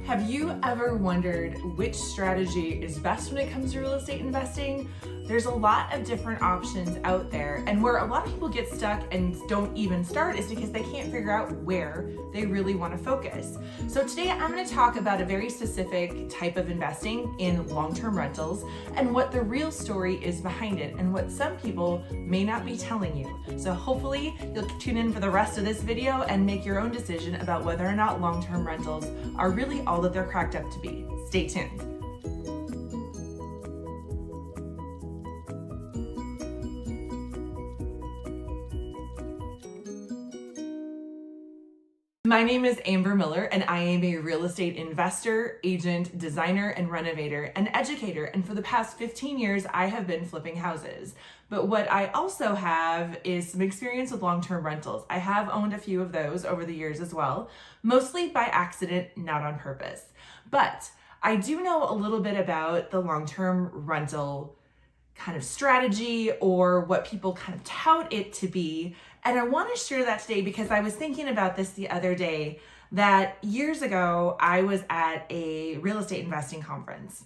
Have you ever wondered which strategy is best when it comes to real estate investing? There's a lot of different options out there, and where a lot of people get stuck and don't even start is because they can't figure out where they really want to focus. So today I'm going to talk about a very specific type of investing in long-term rentals and what the real story is behind it and what some people may not be telling you. So hopefully you'll tune in for the rest of this video and make your own decision about whether or not long-term rentals are really all that they're cracked up to be. Stay tuned. My name is Amber Miller, and I am a real estate investor, agent, designer, and renovator, and educator. And for the past 15 years, I have been flipping houses. But what I also have is some experience with long-term rentals. I have owned a few of those over the years as well, mostly by accident, not on purpose. But I do know a little bit about the long-term rental kind of strategy, or what people kind of tout it to be. And I want to share that today because I was thinking about this the other day, that years ago I was at a real estate investing conference.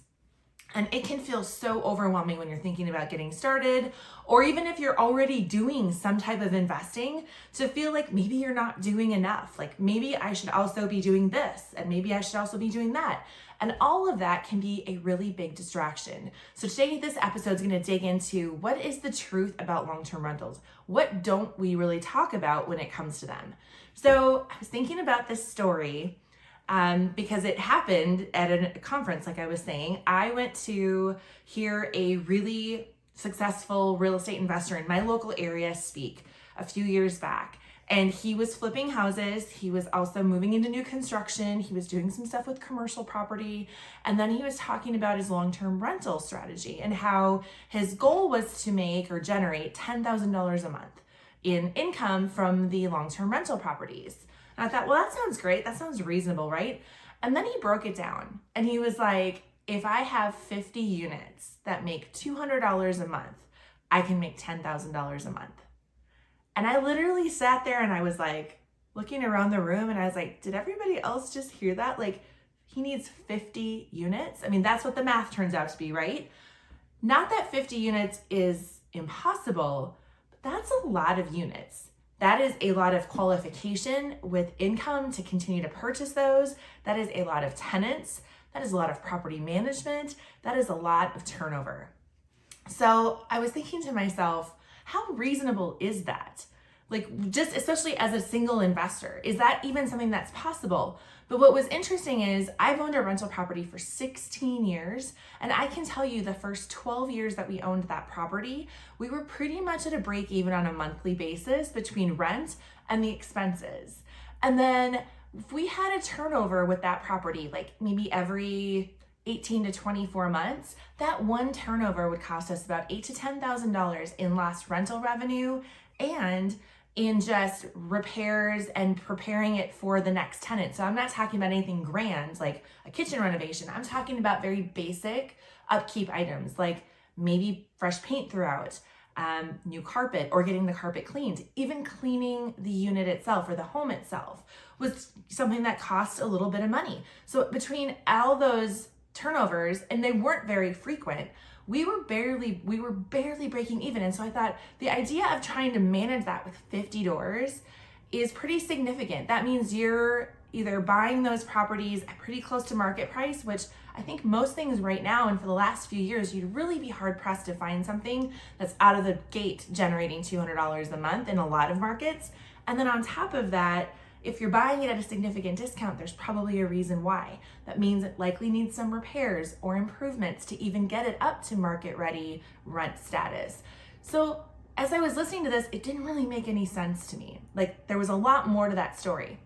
And it can feel so overwhelming when you're thinking about getting started, or even if you're already doing some type of investing, to feel like maybe you're not doing enough. Like maybe I should also be doing this, and maybe I should also be doing that. And all of that can be a really big distraction. So today, this episode is going to dig into what is the truth about long-term rentals? What don't we really talk about when it comes to them? So I was thinking about this story because it happened at a conference, like I was saying. I went to hear a really successful real estate investor in my local area speak a few years back. And he was flipping houses. He was also moving into new construction. He was doing some stuff with commercial property. And then he was talking about his long-term rental strategy and how his goal was to make or generate $10,000 a month in income from the long-term rental properties. And I thought, well, that sounds great. That sounds reasonable, right? And then he broke it down and he was like, if I have 50 units that make $200 a month, I can make $10,000 a month. And I literally sat there and I was like looking around the room and I was like, did everybody else just hear that? Like, he needs 50 units. I mean, that's what the math turns out to be, right? Not that 50 units is impossible, but that's a lot of units. That is a lot of qualification with income to continue to purchase those. That is a lot of tenants. That is a lot of property management. That is a lot of turnover. So I was thinking to myself, how reasonable is that? Like, just especially as a single investor, is that even something that's possible? But what was interesting is I've owned a rental property for 16 years, and I can tell you the first 12 years that we owned that property, we were pretty much at a break even on a monthly basis between rent and the expenses. And then if we had a turnover with that property, like maybe every 18 to 24 months, that one turnover would cost us about $8,000 to $10,000 in lost rental revenue and in just repairs and preparing it for the next tenant. So I'm not talking about anything grand like a kitchen renovation. I'm talking about very basic upkeep items like maybe fresh paint throughout, new carpet, or getting the carpet cleaned. Even cleaning the unit itself or the home itself was something that cost a little bit of money. So between all those turnovers, and they weren't very frequent, we were barely breaking even. And so I thought the idea of trying to manage that with 50 doors is pretty significant. That means you're either buying those properties at pretty close to market price, which I think most things right now and for the last few years, you'd really be hard pressed to find something that's out of the gate generating $200 a month in a lot of markets. And then on top of that, if you're buying it at a significant discount, there's probably a reason why. That means it likely needs some repairs or improvements to even get it up to market ready rent status. So as I was listening to this, it didn't really make any sense to me. Like, there was a lot more to that story.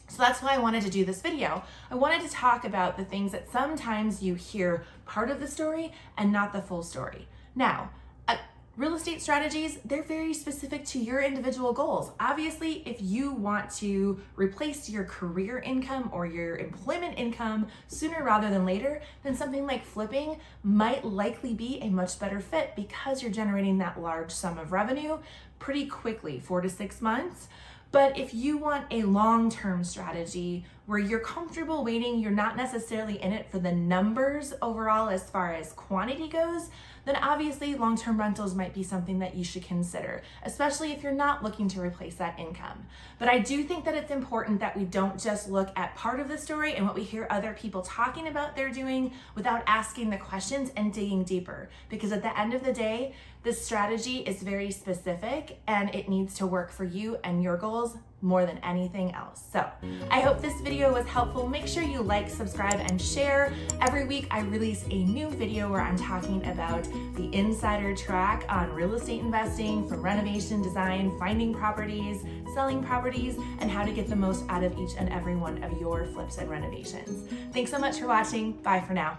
So that's why I wanted to do this video. I wanted to talk about the things that sometimes you hear part of the story and not the full story. Now, real estate strategies, they're very specific to your individual goals. Obviously, if you want to replace your career income or your employment income sooner rather than later, then something like flipping might likely be a much better fit because you're generating that large sum of revenue pretty quickly, 4 to 6 months. But if you want a long-term strategy where you're comfortable waiting, you're not necessarily in it for the numbers overall as far as quantity goes, then obviously long-term rentals might be something that you should consider, especially if you're not looking to replace that income. But I do think that it's important that we don't just look at part of the story and what we hear other people talking about they're doing without asking the questions and digging deeper. Because at the end of the day, this strategy is very specific and it needs to work for you and your goals more than anything else. So I hope this video was helpful. Make sure you like, subscribe, and share. Every week I release a new video where I'm talking about the insider track on real estate investing, from renovation, design, finding properties, selling properties, and how to get the most out of each and every one of your flips and renovations. Thanks so much for watching. Bye for now.